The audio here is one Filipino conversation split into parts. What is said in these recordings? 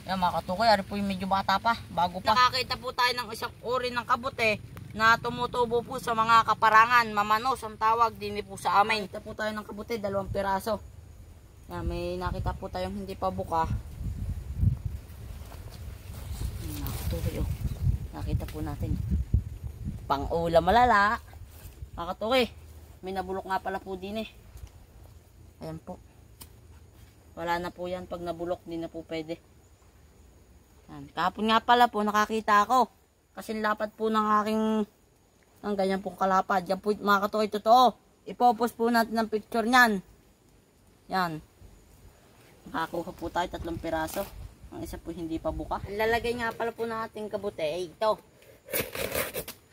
Yan mga katukoy, ari po yung medyo bata pa, bago pa. Nakakita po tayo ng isang uri ng kabute na tumutubo po sa mga kaparangan, mamanos ang tawag din po sa amin. Nakita po tayo ng kabute, 2 piraso. Yan, may nakita po tayong hindi pa buka. Yan, mga katukoy, oh. Nakita po natin. Pang-ulam malala. Mga katukoy, may nabulok nga pala po din eh. Ayan po. Wala na po yan, pag nabulok, di na po pwede. Yan. Kahapon nga pala po nakakita ako. Kasi lapad po ng aking ng ganyan pong kalapad. Yan po mga katukoy, totoo. Ipopost po natin ng picture niyan. Yan. Nakakuha po tayo 3 piraso. Ang isa po hindi pa buka. Lalagay nga pala po natin kabute ay ito.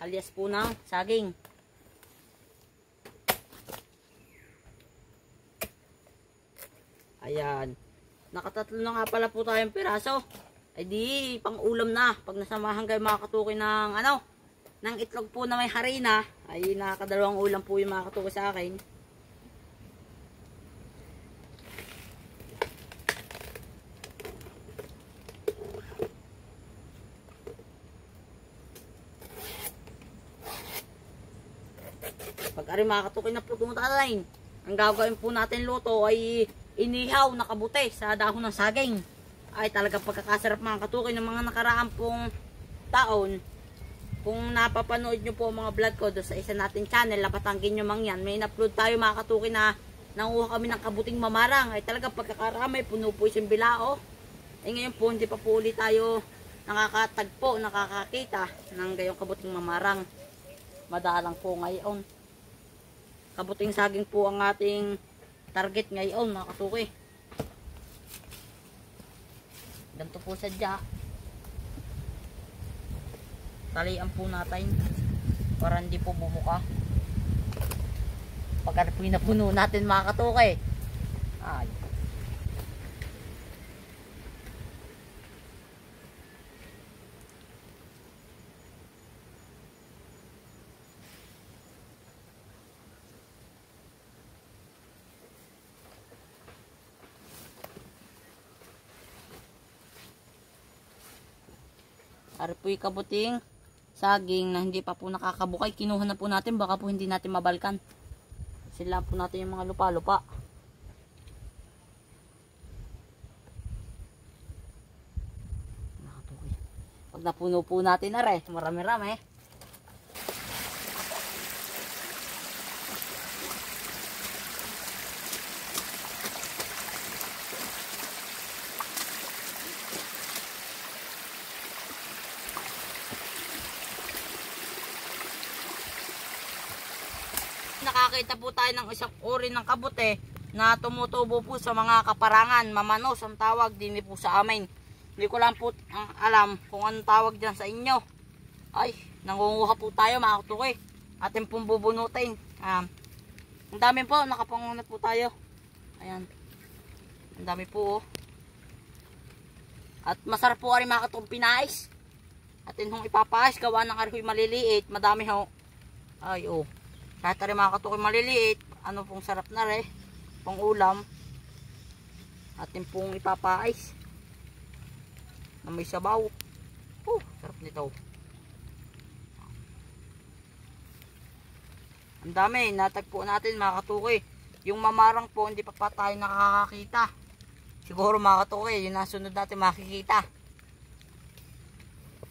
Alias po ng saging. Ayan. Nakatatlo na nga pala po tayong piraso. Ay di, pang ulam na. Pag nasamahan kayo mga katukoy ng ng itlog po na may harina, ay nakakadalawang ulam po yung mga katukoy sa akin. Pag ari mga katukoy na po tumutalain, ang gagawin po natin luto ay inihaw na kabute sa dahon ng saging. Ay talagang pagkakasarap mga katukoy ng mga nakaraang pong taon. Kung napapanood nyo po mga vlog ko doon sa isa natin channel, Lapatangkin nyo mang yan, may in-upload tayo mga katukoy na nanguha kami ng kabuting mamarang. Ay talagang pagkakaramay, puno po isang bilao. Ay ngayon po hindi pa po ulit tayo nakakatagpo, nakakakita ng gayong kabuting mamarang. Madalang po ngayon. Kabuting saging po ang ating target ngayon mga katukoy. Ganito po sadya. Talian po natin para hindi po bumuka. Pagka po napuno natin mga katukoy. Ay. Ari po yung kabuting saging na hindi pa po nakakabukay. Kinuha na po natin, baka po hindi natin mabalkan. Sila po natin yung mga lupa-lupa. Pag napuno po natin are, marami-rami. Nakakita po tayo ng isang uri ng kabute na tumutubo po sa mga kaparangan, mamanos ang tawag din po sa amin. Hindi ko lang po alam kung anong tawag dyan sa inyo. Ay, nangunguha po tayo mga katukoy. Atin pong bubunutin. Ang dami po, nakapangunat po tayo. Ayan. Ang dami po oh. At masarap po rin mga katukoy pinais. Atin hong ipapais, gawa ng arihoy maliliit. Madami ho. Ay oh. Kahit rin mga katukoy maliliit, ano pong sarap na rin, pang ulam, atin pong ipapais, na may sabaw. Sarap nito. Ang dami, natagpo natin mga katukoy. Yung mamarang po, hindi pa pa tayo nakakakita. Siguro mga katukoy, yung nasunod natin makikita.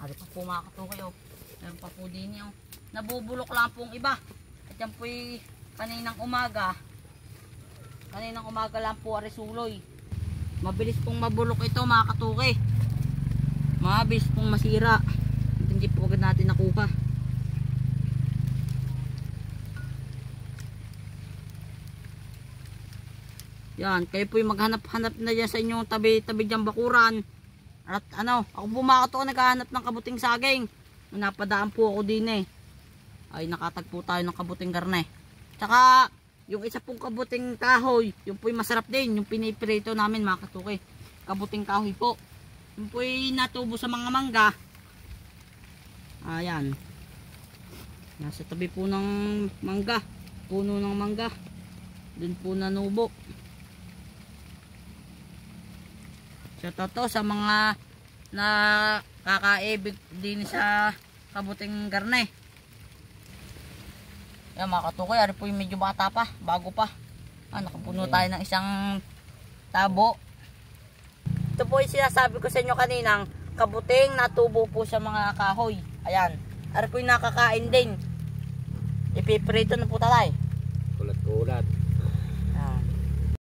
Ano pa po mga katukoy, oh. Meron pa po din yung nabubulok lang pong iba. Yan po yung kaninang umaga lang po arisuloy. Mabilis pong mabulok ito mga katukoy. Mabilis pong masira. Hindi po agad natin nakuha. Yan, kayo po yung maghanap-hanap na dyan sa inyong tabi-tabi dyan bakuran. At ako po mga katukoy naghahanap ng kabuting saging. Napadaan po ako din eh. Ay nakatagpo tayo ng kabuting garne. Tsaka yung isa pong kabuting kahoy, yung po yung masarap din, yung piniprito namin mga katukoy. Kabuting kahoy po. Yung po yung natubo sa mga mangga. Ayan. Nasa tabi po ng mangga. Puno ng mangga. Doon po nanubo. So toto sa mga na kakaibig din sa kabuting garne. Yan mga katukoy, ari po yung medyo bata pa, bago pa. Nakapuno tayo ng isang tabo. Ito po yung sinasabi ko sa inyo kaninang kabuting natubo po sa mga kahoy. Ayan, ari po yung nakakain din. Ipiprito na po tayo.